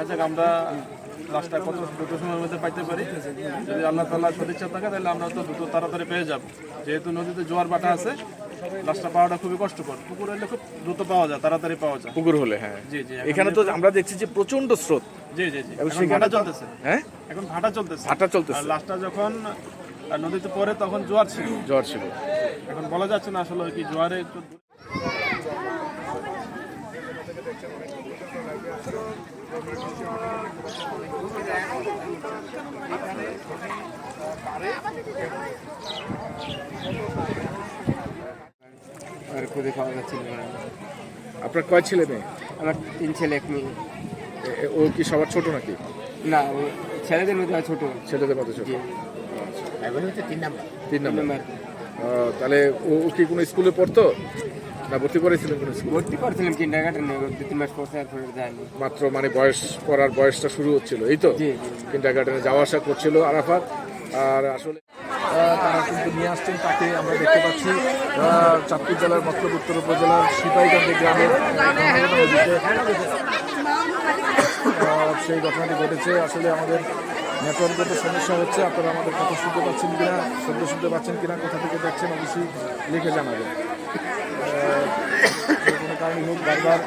যাক আমরা লাশটা কত দ্রুত সময়ের মধ্যে পাইতে পারি। যদি আল্লাহ তাআলা সদিচ্ছা থাকে তাহলে আমরা তো দ্রুত তাড়াতাড়ি পেয়ে যাব। যেহেতু নদীতে জোয়ার ভাটা আছে, লাশটা পাওয়াটা খুবই কষ্টকর। পুকুর হলে খুব দ্রুত পাওয়া যায়, তাড়াতাড়ি পাওয়া যায়। পুকুর হলে, হ্যাঁ। জি জি। এখানে তো আমরা দেখছি যে প্রচন্ড স্রোত। জি জি জি। এবং এখন সেখানে ভাটা তো- চলতেছে। হ্যাঁ, এখন ভাটা চলতেছে। ভাটা চলতেছে। আর লাশটা যখন নদীতে পড়ে তখন জোয়ার ছিল। জ্বর ছিল। এখন বলা যাচ্ছে না আসলে কি জোয়ারে একটু আর খুদে খাওয়া যাচ্ছিল না। আপনার কয় ছেলে মেয়ে? আমার 3 ছেলে 1 মেয়ে। ও কি সবার ছোট নাকি? না, ও ছেলেদের মধ্যে ছোট। ছেলেদের মধ্যে ছোট। জি। তিন তিন নম্বর। নাম্বার। তাহলে ও কি কোনো স্কুলে পড়তো না ভর্তি করেছিলেন কোনো স্কুল? ভর্তি করছিলাম কিন্ডারগার্টেনে, 2-3 মাস পর আর পরে যায়নি। মাত্র মানে বয়স পড়ার বয়সটা শুরু হচ্ছিল, এই তো? জি জি। কিন্ডারগার্টেনে যাওয়া আসা করছিল আরাফাত। আর আসলে তারা কিন্তু নিয়ে আসছেন তাকে। আমরা দেখতে পাচ্ছি চাঁদপুর জেলার মতলব উত্তর উপজেলার সিপাহীগঞ্জ গ্রামের সেই ঘটনাটি ঘটেছে। আসলে আমাদের নেটওয়ার্কের তো সমস্যা হচ্ছে। আপনারা আমাদের কথা শুনতে পাচ্ছেন কিনা, শব্দ শুনতে পাচ্ছেন কিনা, কোথা থেকে দেখছেন অবশ্যই লিখে জানাবেন। কোনো কারণে হোক বারবার